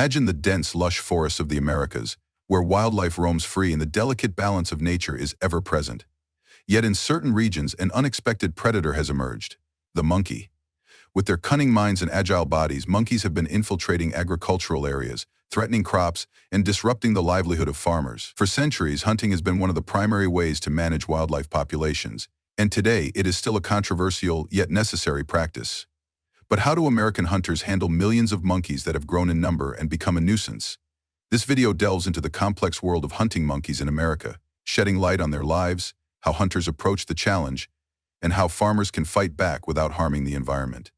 Imagine the dense, lush forests of the Americas, where wildlife roams free and the delicate balance of nature is ever present. Yet in certain regions, an unexpected predator has emerged: the monkey. With their cunning minds and agile bodies, monkeys have been infiltrating agricultural areas, threatening crops, and disrupting the livelihood of farmers. For centuries, hunting has been one of the primary ways to manage wildlife populations, and today it is still a controversial yet necessary practice. But how do American hunters handle millions of monkeys that have grown in number and become a nuisance? This video delves into the complex world of hunting monkeys in America, shedding light on their lives, how hunters approach the challenge, and how farmers can fight back without harming the environment.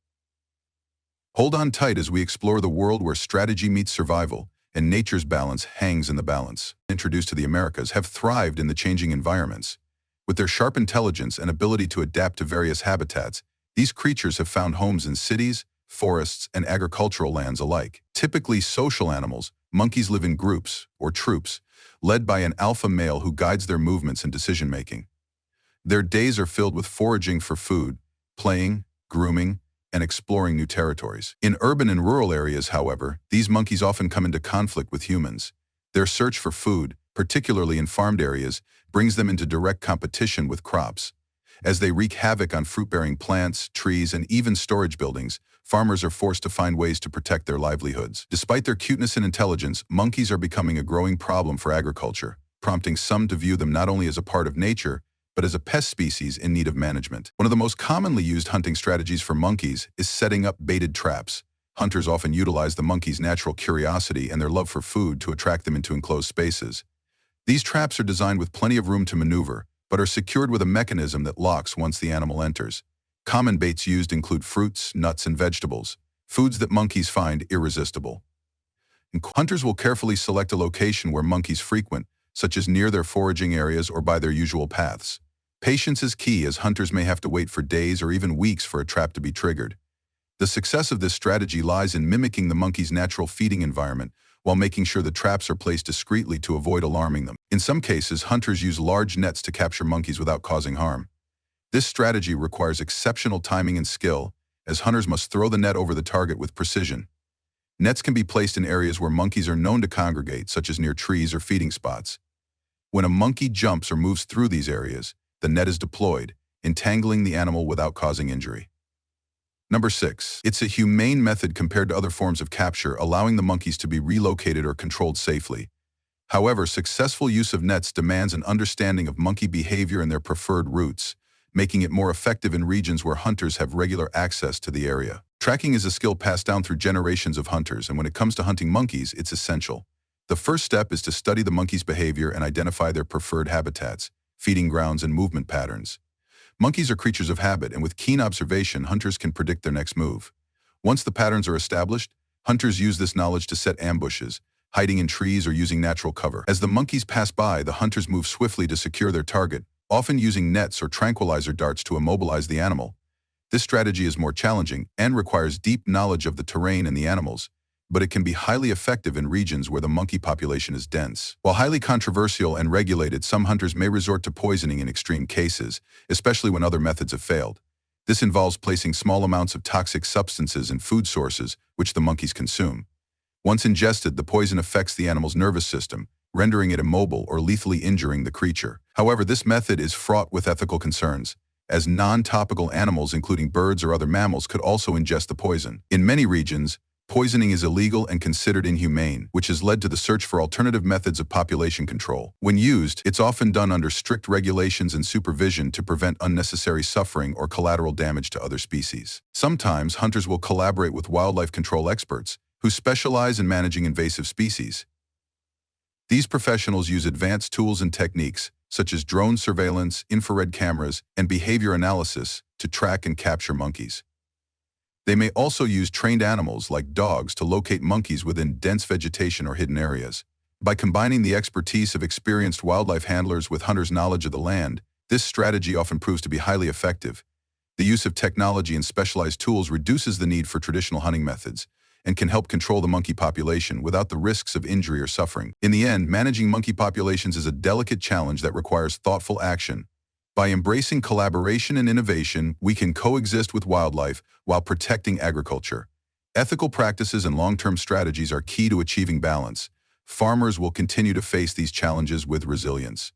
Hold on tight as we explore the world where strategy meets survival and nature's balance hangs in the balance. Introduced to the Americas have thrived in the changing environments. With their sharp intelligence and ability to adapt to various habitats, these creatures have found homes in cities, forests, and agricultural lands alike. Typically social animals, monkeys live in groups, or troops, led by an alpha male who guides their movements and decision-making. Their days are filled with foraging for food, playing, grooming, and exploring new territories. In urban and rural areas, however, these monkeys often come into conflict with humans. Their search for food, particularly in farmed areas, brings them into direct competition with crops. As they wreak havoc on fruit-bearing plants, trees, and even storage buildings, farmers are forced to find ways to protect their livelihoods. Despite their cuteness and intelligence, monkeys are becoming a growing problem for agriculture, prompting some to view them not only as a part of nature, but as a pest species in need of management. One of the most commonly used hunting strategies for monkeys is setting up baited traps. Hunters often utilize the monkey's natural curiosity and their love for food to attract them into enclosed spaces. These traps are designed with plenty of room to maneuver, but are secured with a mechanism that locks once the animal enters. Common baits used include fruits, nuts, and vegetables, foods that monkeys find irresistible. Hunters will carefully select a location where monkeys frequent, such as near their foraging areas or by their usual paths. Patience is key, as hunters may have to wait for days or even weeks for a trap to be triggered. The success of this strategy lies in mimicking the monkey's natural feeding environment while making sure the traps are placed discreetly to avoid alarming them. In some cases, hunters use large nets to capture monkeys without causing harm. This strategy requires exceptional timing and skill, as hunters must throw the net over the target with precision. Nets can be placed in areas where monkeys are known to congregate, such as near trees or feeding spots. When a monkey jumps or moves through these areas, the net is deployed, entangling the animal without causing injury. Number 6. It's a humane method compared to other forms of capture, allowing the monkeys to be relocated or controlled safely. However, successful use of nets demands an understanding of monkey behavior and their preferred routes, making it more effective in regions where hunters have regular access to the area. Tracking is a skill passed down through generations of hunters, and when it comes to hunting monkeys, it's essential. The first step is to study the monkey's behavior and identify their preferred habitats, feeding grounds, and movement patterns. Monkeys are creatures of habit, and with keen observation, hunters can predict their next move. Once the patterns are established, hunters use this knowledge to set ambushes, hiding in trees or using natural cover. As the monkeys pass by, the hunters move swiftly to secure their target, often using nets or tranquilizer darts to immobilize the animal. This strategy is more challenging and requires deep knowledge of the terrain and the animals, but it can be highly effective in regions where the monkey population is dense. While highly controversial and regulated, some hunters may resort to poisoning in extreme cases, especially when other methods have failed. This involves placing small amounts of toxic substances in food sources which the monkeys consume. Once ingested, the poison affects the animal's nervous system, rendering it immobile or lethally injuring the creature. However, this method is fraught with ethical concerns, as non-topical animals, including birds or other mammals, could also ingest the poison. In many regions, poisoning is illegal and considered inhumane, which has led to the search for alternative methods of population control. When used, it's often done under strict regulations and supervision to prevent unnecessary suffering or collateral damage to other species. Sometimes, hunters will collaborate with wildlife control experts who specialize in managing invasive species. These professionals use advanced tools and techniques, such as drone surveillance, infrared cameras, and behavior analysis, to track and capture monkeys. They may also use trained animals like dogs to locate monkeys within dense vegetation or hidden areas. By combining the expertise of experienced wildlife handlers with hunters' knowledge of the land, this strategy often proves to be highly effective. The use of technology and specialized tools reduces the need for traditional hunting methods and can help control the monkey population without the risks of injury or suffering. In the end, managing monkey populations is a delicate challenge that requires thoughtful action. By embracing collaboration and innovation, we can coexist with wildlife while protecting agriculture. Ethical practices and long-term strategies are key to achieving balance. Farmers will continue to face these challenges with resilience.